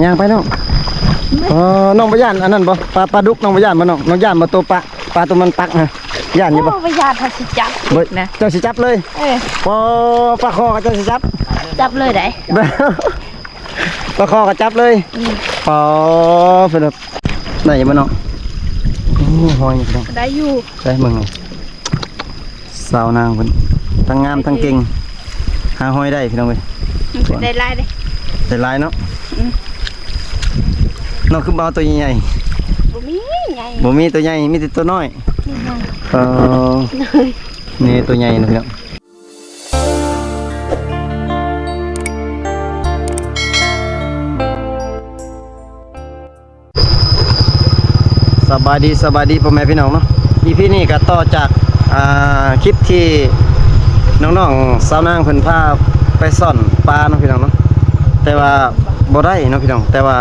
ย่างไปน้องน้องบ่ย่านอันนั้นบ่ปลาดุกน้องบ่ย่านบ่น้องย่านบ่ตัวปลาตัวมันปักนะย่านอยู่บ่บ่ย่านถ้าสิจับนะเจ้าสิจับเลยปลาคอก็เจ้าสิจับเลยได้ปลาคอก็จับเลยปอเพิ่นได้บ่น้องหอยพี่น้องได้อยู่ได้มึงสาวนางเพิ่นทั้งงามทั้งเก่งหาหอยได้พี่น้องเว้ยได้หลายเด้ได้หลายเนาะน้องคือบ่เอาตัวใหญ่บ่มีใหญ่บ่มีตัวใหญ่มีแต่ตัวน้อยนี่ตัวใหญ่นะพี่น้องสบายดีพ่อแม่พี่น้องเนาะEPนี้ก็ต่อจากคลิปที่น้องๆสาวนางเพิ่นพาไปซ่อนปลาเนาะพี่น้องเนาะแต่ว่าบ่ได้เนาะพี่น้องแต่ว่า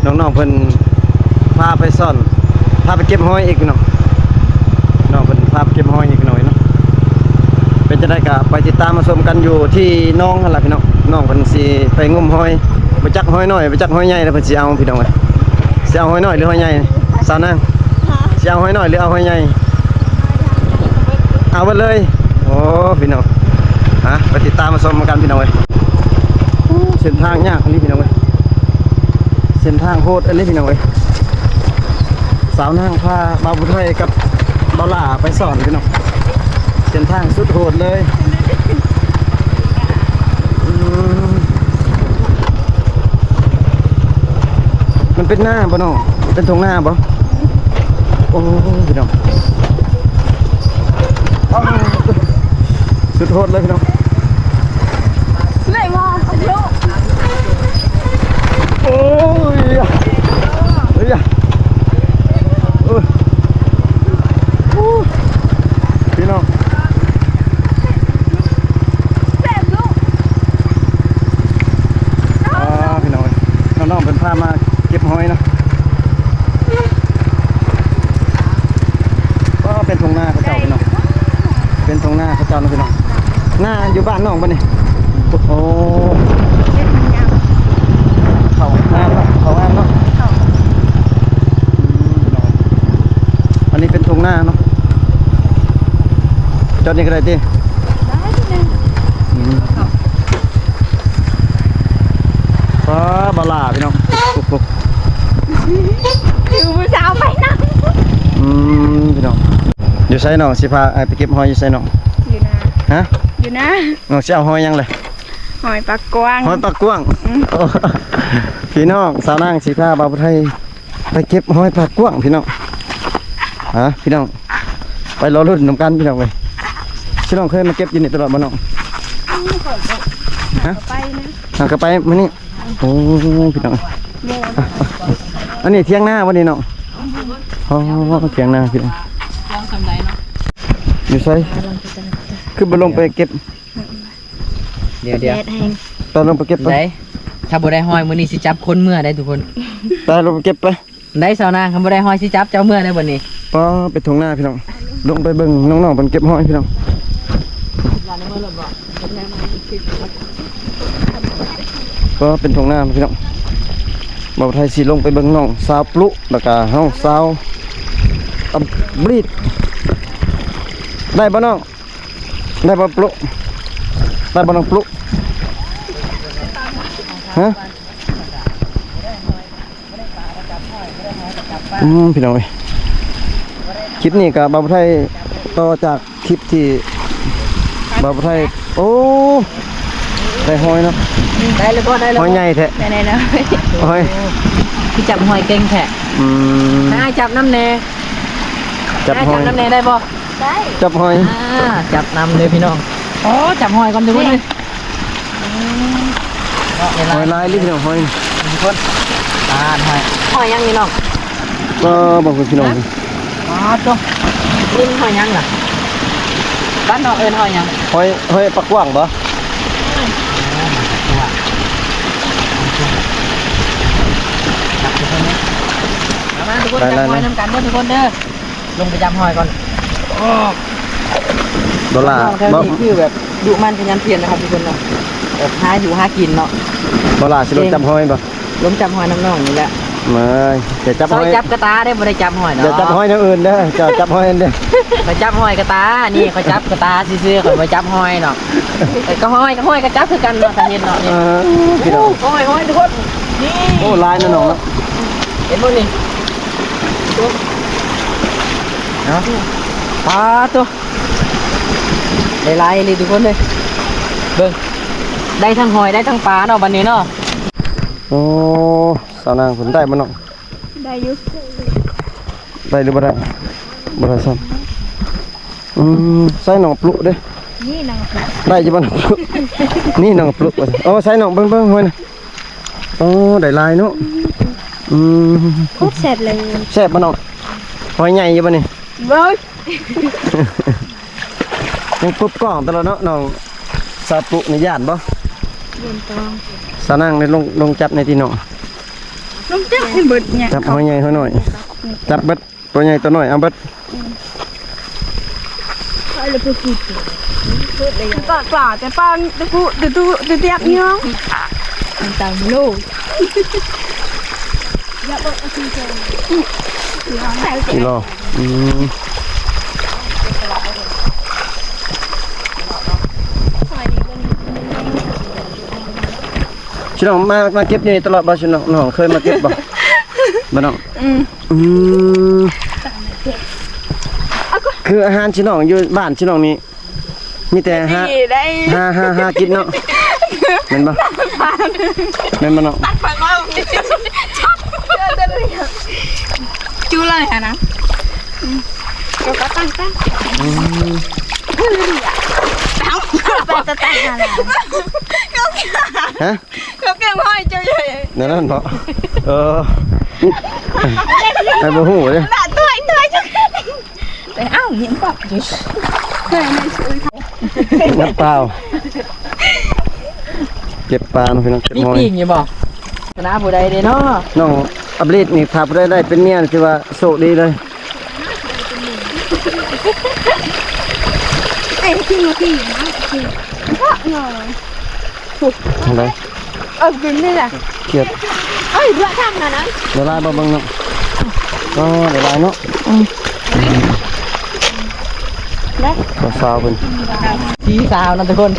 น้องๆเพิ่นพาไปซ่อนพาไปเก็บหอยอีกเนาะน้องเพิ่นพาไปเก็บหอยอีกหน่อยเนาะเป็นจะได้ก็ไปติดตามมาชมกันอยู่ที่น้องนั่นแหละพี่น้องน้องเพิ่นสิไปงมหอยไปจักหอยน้อยไปจักหอยใหญ่แล้วเพิ่นสิเอาพี่น้องเอ้ยสิเอาหอยน้อยหรือหอยใหญ่สาวนางสิเอาหอยน้อยหรือเอาหอยใหญ่เอาไปเลยโอ้พี่น้องไปติดตามมาชมกันพี่น้องเอ้ยเส้นทางยากอันนี้พี่น้องเอ้ยเส้นทางโหดอันนี้พี่น้องเอ้ยสาวนางพาบ่าวผู้ไทยกับบ่าวหล่าไปสอนพี่น้องเส้นทางสุดโหดเลยมันเป็นหน้าบ่น้องเป็นทงหน้าบ่โอ้พี่น้องสุดโหดเลยพี่น้องเลยมองลูกโอ้ยเฮ้ยพี่น้องแซ่บลูกพี่น้องน้องเป็นพามาเก็บหอยเนาะก็เป็นทงหน้าเขาเจ้าพี่น้องเป็นทงหน้าเขาเจ้านะพี่น้องหน้าอยู่บ้านน้องปะนี่โอ้เขางามเนาะเขางามเนาะอันนี้เป็นทงหน้าเนาะจอดนี่ก็ได้ดิฟ้าบลาพี่น้องปุ๊บอยู่มื้อเช้าไปนะพี่น้องอยู่ไสน้องสิพาไปเก็บหอยอยู่ไสน้องอยู่นะฮะอยู่นะน้องสิเอาหอยยังเลยหอยปลากวางหอยปลากวางพี่น้องสาวนางสิพาบ่าวผู้ไทยไปเก็บหอยปลากวางพี่น้องพี่น้องไปรอรุ่นน้ำกันพี่น้องเลยพี่น้องเคยมาเก็บยินดีตลอดบ่น้องฮะไปนะก็ไปมื้อนี้โอ้พี่น้องอันนี้เที่ยงหน้าวันนี้น้องเที่ยงหน้าพี่น้องอยู่ไสคือบ่ลงไปเก็บเดี๋ยวตอนลงไปเก็บไปถ้าบ่ได้ห้อยมื้อนี้สิจับคนเมื่อได้ทุกคนตอนลงไปเก็บไปได้สาวนางคำบ่ได้ห้อยสิจับเจ้าเมื่อได้บ่นี้ไปทงหน้าพี่น้องลงไปเบิ่งน้องๆมันเก็บหอยพี่น้องก็เป็นทงหน้าพี่น้องบ่าวไทยสิลงไปเบิ่งน้องสาวปลุแล้วก็เฮาสาวตำบลีดได้บ่น้องได้บ่ปลุได้บ่น้องปลุฮะพี่น้องเอ้ยคลิปนี้กับบ่าวไทยต่อจากคลิปที่บ่าวไทยโอ้ได้หอยเนาะได้เลยบ่ได้เลยหอยใหญ่แท้ได้ๆนะหอยพี่จับหอยเก่งแท้ให้จับน้ำแน่จับหอยน้ำแน่ได้บ่ได้จับหอยจับน้ำเลยพี่น้องจับหอยก่อนทุกคนเลยหอยลายลิ้นพี่น้องหอยทุกคนหอยยังนี่น้องก็บอกคุณพี่น้องจ้ะลิ้นหอยยังล่ะบ้านนอกเอิ้นหอยยังหอยปลากว้างบ่มาทุกคนจับหอยน้ำกันเด้อทุกคนเด้อลงไปจับหอยก่อนดอลลาร์คือแบบดุมันขยันเพียรนะครับทุกคนเนาะแบบหาอยู่หากินเนาะดอลลาร์สิลงจับหอยบ่ ล้มจับหอยน้ำน่องนี่แหละ มาเดี๋ยวจับ ซ ห อ อยย จับกระตาได้บ่ได้จับหอยเนาะ เดี๋ยวจับหอยอย่างอื่นเด้อเจ้าจับหอยอันเด้อ เขาจับหอยกระตานี่เขาจับกระตาซื่อๆเขาบ่จับหอยเนาะแต่ก็หอยก็จับคือกันเนาะถ้าเห็นเนาะ เอ นี่ อพี่น้อง หอยทุกคนนี่ โอ้ลายนั่นน้องเนาะ เห็นบ่นี่เนาะปลาตัวได้ลายเลยทุกคนเลยเบิ่งได้ทั้งหอยได้ทั้งปลาเนาะบัดนี้เนาะ โอ้สาวนางผลได้บ่น้อง ได้อยู่ ได้หรือบ่ได้บ่ได้ซ้ำใส่น้องปลุกเด้อ นี่นาง ได้จะบ่น้องปลุกนี่น้องปลุกว่าโอ้ใส่น้องเบิ่งๆห้วยน่ะโอ้ได้ลายเนาะโคตรแซ่บเลย แซ่บบ่น้องหอยใหญ่อยู่บ่นี่ เบ้ย ยังปุ๊บกล้องตลอดเนาะน้องสาวปลุกในย่านบ่ เรียนตอง สาวนางได้ลงจับในที่น้อง ลุงจับให้เบิดเนี่ย จับหอยใหญ่หอยน้อยจับเบิดตัวใหญ่ตัวน้อยเอาเบิด อะไรไปพูดก็กล่าวแต่ปังแต่พูดแต่ตู้แต่เตียกน้องต่างโลกอย่าบอกว่าคือเจอ อีรอชิน้องมาเก็บนี่ตลอดบ่ชิน้องน้องเคยมาเก็บบ่บ่น้องคืออาหารชิน้องอยู่บ้านชิน้องนี่มีแต่หา ได้ หากินเนาะแม่นบ่แม่นบ่น้อง ฟังว่าจูเลยค่ะนะก็ตั้งไปจะแต่งอะไร ฮะ ก็เก่งห้อยจูเลย นั่นนั่นบ่ไอ้บ่ฮู้เด้ ตัวจุดแต่อ้าวยิ้มปากจุดเคยไม่ซื้อ น้ำเปล่าเก็บปลาเนาะพี่น้องเก็บ มี หอย ปีกอยู่บ่คณะผู้ใดเด้เนาะ น้องอับลิดนี่ถ้าบ่ได้เป็นเมียนี่ถือว่าโชคดีเลย ไอ้ที่มาที่นะคือเพราะเงา ทางใด กินนี่แหละ เครียด เอ้ยเพื่อทำนะนะ เดี๋ยวลายบ่เบิ่งเนาะก็เดี๋ยวลายเนาะก็สาวเพิ่น สีสาวนะทุกคน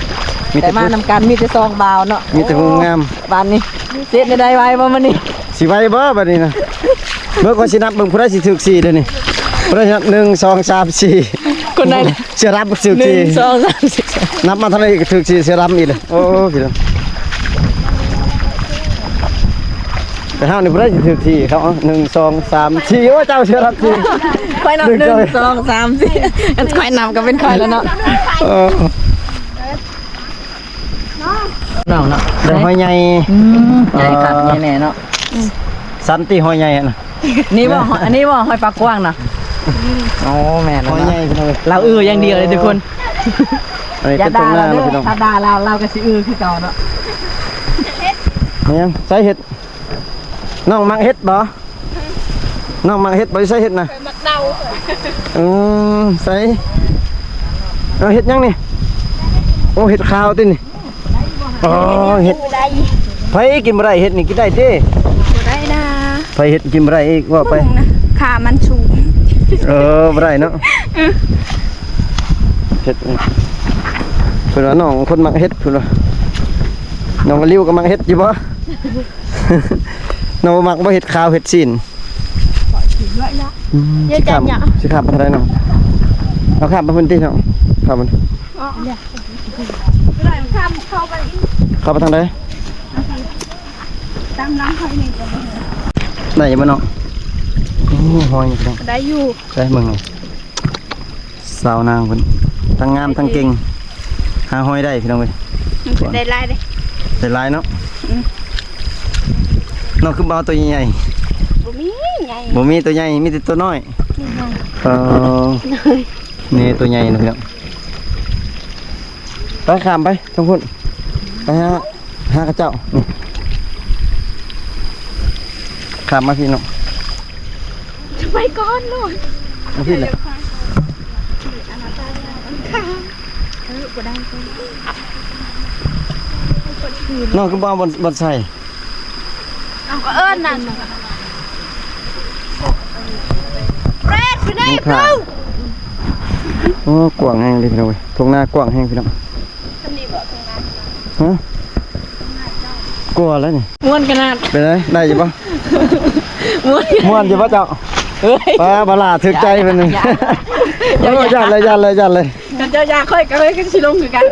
มีแต่ แต่มานำกันมีแต่ซองบาวเนาะ มีแต่ผู้งาม บ้านนี้เสร็จได้ไว้บ่มื้อนี้ สิไว้บ่บัดนี้นะเมื่อก่อนสินับเบิ่งผู้ใดสิถึก4เด้อนี่ผู้ใดนับ1 2 3 4 คนใด สิรับถึก 1 2 3 4นับมาเท่าไหร่ก็ถึก4สิรับอีกเลยโอ้พี่น้องแต่เฮานี่ผู้ใดสิถึก4เขา1 2 3 4โอ้เจ้าสิรับ4 4ค่อยนับ1 2 3 4อันค่อยนำก็เป็นค่อยแล้วเนาะน้องเนาะ ได้หอยใหญ่ ใหญ่ครับแน่ๆเนาะ สันติหอยใหญ่น่ะ นี่บ่อันนี้บ่หอยปลากว้างนะโอ้แม่น หอยใหญ่พี่น้อง เราอย่างเดียวเลยทุกคน อันนี้ อย่า เป็นตร ด่าง หน้า เรา เนาะพี่น้อง ถ้าด่าเราก็สิคือเก่าเนาะ นี่ยังใส่เห็ดน้องมักเห็ดบ่น้องมักเห็ดบ่ใส่เห็ดนะ มักเดา ใส่เอาเห็ดยังนี่โอ้เห็ดขาวตินี่อ๋อเห็ด ได้ ไผกินบ่ได้เห็ดนี่กินได้ติ ได้นะ ไผเห็ดกินบ่ได้อีกว่าไป ขามันสูง บ่ได้เนาะเห็ดนี่เพิ่นว่าน้องคนมักเห็ดเพิ่นว่าน้องริ้วก็มักเห็ดอยู่บ่ น้องบ่มักบ่เห็ดขาวเห็ดซีน สิขับมาทางไหนน้องเอาขับมาพื้นที่น้องขับมัน อ๋อเนี่ยได้ข้ามเข้าไป ขับมาทางไหน ตามน้ำหอยนี่ก็ ได้ยังบ่น้องโอ้หอยน้อง ได้อยู่ ได้มึงสาวนางคนทั้งงามทั้งเก่งหาหอยได้พี่น้องเว้ย ได้ลายเลย ได้หลายเนาะน้องคือบ่เอาตัวใหญ่ บ่มีไง บ่มีตัวใหญ่มีแต่ตัวน้อยนี่ตัวใหญ่นะพี่น้องไปข้ามไปทั้งพุ่นไปหากระเจ้านี่ข้ามมาพี่น้อง ไปก่อนลูก มาพี่เลยน้องคือบ้าบนใส่ เ เอิ้นนั่นเรดไปไหน น้องค่ะโอ้กว้างแห้งเลยพี่น้องเว้ยทงหน้ากว้างแห้งพี่น้องฮะกลัวแล้วนี่ ม้วนขนาด เป็นไงได้อยู่ปะ ม้วน ม่วนอยู่ปะเจ้า เอ้ย ปลาบลาถึกใจเป็นหนึ่งยัดเลยยัดเลยยัดเลย กันเจ้ายาค่อยกันเลยกันสิลงคือกัน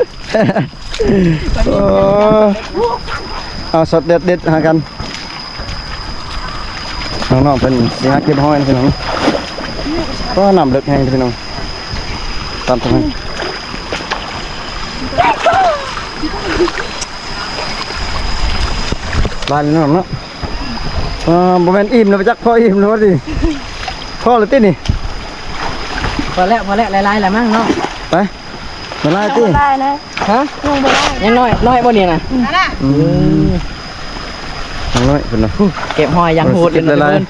โอ้เอาสดเด็ดเด็ดหากันน้องๆเป็นสิหาเก็บห้อยนะพี่น้องก็นำเลิกแห้งพี่น้องตามตรงนี้ลายน้องเนาะบ่แม่นอิ่มนะไปจักพ่ออิ่มแล้วดิพ่อหรือตินี่ พอแล้วลายๆแล้วมั้งเนาะ ไปมาไล่ติ ได้นะ ฮะยังน้อยบ่เนี่ยนะ ทางน้อยเพิ่นน่ะ เก็บหอยยังโหดเลยนะทุกคน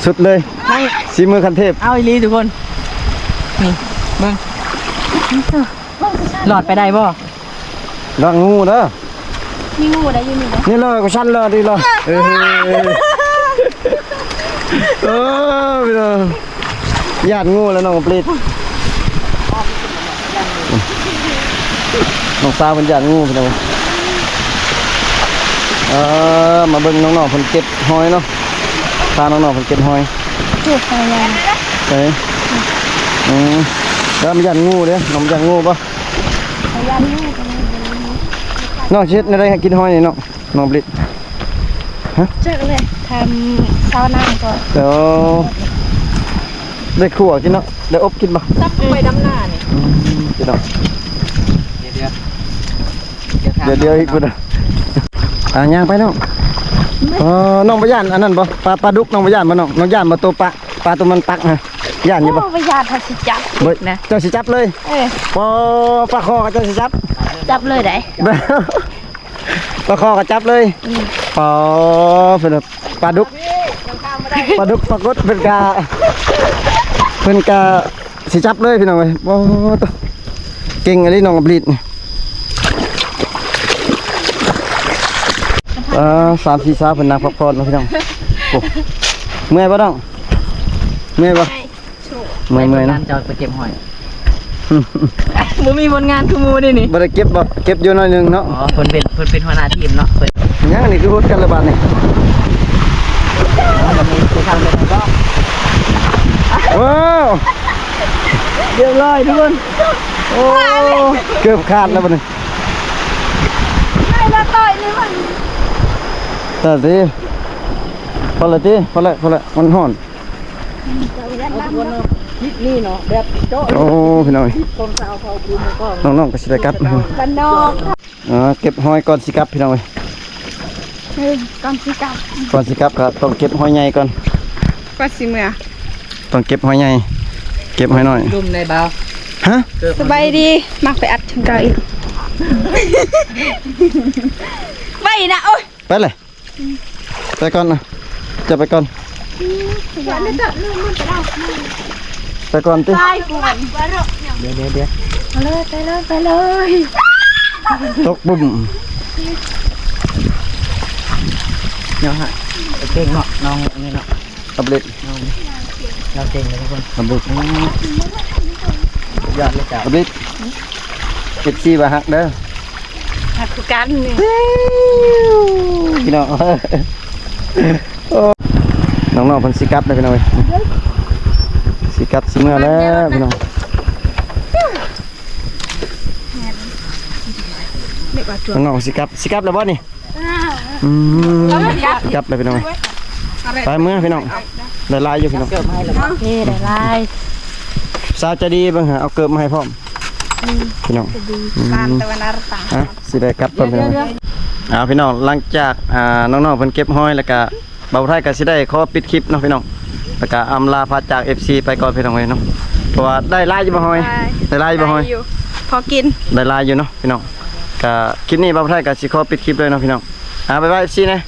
สุดเลยสีมือคันเทพ เอาอีหลีทุกคนนี่เบิ่งหลอดไปได้บ่ ดังงูเด้อ มีงูได้อยู่นี่บ่ นี่เลยก็ชั้นเลยดีเลยพี่น้องญาติงูแล้วน้องปลีดน้องสาวเป็นญาติงูพี่น้องมาเบิ่งน้องๆเพิ่นเก็บหอยเนาะพาน้องๆเพิ่นเก็บหอย ถูกพยายาม ใช่แล้วมีญาติงูเด้อน้องญาติงูป่ะ พยายามงูกัน น้องเช็ดในได้ให้กินหอยนี่เนาะน้องปลีด เจอเลยทำซาวน้ำก่อน เดี๋ยวได้ขั่วกินเนาะได้อบกินป่ะ ซับไปดำหน้านี่ กินเนาะ เดี๋ยว เดี๋ยวอีกคนย่างไปน้องน้องไปย่านอันนั้นป่ะปลาดุกน้องไปย่านป่ะน้องย่านมาตัวปลาตัวมันปักนะย่านอยู่ป่ะ พยายามทัสิจับ เจ้าสิจับเลยปลาคอกับเจ้าสิจับ จับเลยได้ ปลาคอกับจับเลยเป็นปลาดุกปลากดเป็นกาสิจับเลยพี่น้องเลยตัวเก่งอะไรน้องบลีด3-4 สาวเป็นนางพักผ่อนนะพี่น้องเมื่อยป่ะน้องเมื่อยป่ะเมื่อยนะ จะไปเก็บหอยบ่มีผลงานคือหมูนี่นี่ บ่ได้เก็บอยู่หน่อยนึงเนาะ อ๋อเพิ่นเป็นหัวหน้าทีมเนาะเพิ่น ยังนี่คือพูดกันละบาดนี่ มันมีผู้ทำเลยก็ ว้าว เรียบร้อยทุกคน โอ้เกือบขาดแล้วบาดนี่ ไม่ละต่อยเลยมัน แต่ดิพอละมันห่อน นี่เนาะแบบโจ๊ะ โอ้พี่น้อง ตรงสาวเขาดูมันก็ น้องๆก็สิได้กลับ กันนอก เก็บหอยก่อนสิกลับพี่น้องเอ้ย ก่อนสิกลับ ก่อนสิกลับก็ต้องเก็บหอยใหญ่ก่อน ก็สิเมื่อ ต้องเก็บหอยใหญ่เก็บหอยน้อย ดุมในเบา ฮะ สบายดีมักไปอัดถึงเก่าอีกไปนะโอ้ย ไปเลยไปก่อนนะจะไปก่อน อย่าเล่นแบบลืมมันไปแล้ว ไปก่อนติ ไปก่อน เดี๋ยว ไปเลย ตกบุ่ม เนาะฮะเก่งเนาะน้องนี่เนาะ อับเล็ด เราเก่งเลยทุกคน อับเล็ด ยอดเลยจ้ะ อับเล็ดเก็บซีบาหักเด้อ หักกันนี่ พี่น้องน้องๆเพิ่นสิกลับได้พี่น้องเอ้ยสิกลับสิเมื่อแล้วพี่น้อง เด็กว่าจว น้องๆสิกลับแล้วบ่นี่กลับเลยพี่น้องไปเมื่อพี่น้องได้ลายอยู่พี่น้อง เกิดมาให้เรา นี่ได้ลาย สาวจะดีเบิ่งหาเอาเกิบมาให้พร้อมพี่น้อง ตามตะวันออกตา สิได้กลับก่อนพี่น้องพี่น้องหลังจากน้องๆเพิ่นเก็บหอยแล้วก็เบาไทยก็สิได้ขอปิดคลิปเนาะพี่น้องแล้วก็อำลาพาจาก FC ไปก่อนพี่น้องเอ้ยเนาะเพราะว่าได้ลายอยู่บ่หอยได้ลายอยู่บ่หอย พอกิน ได้ลายอยู่เนาะพี่น้องก็คลิปนี้เบาไทยก็สิขอปิดคลิปเลยเนาะพี่น้องบ๊ายบาย FC นะ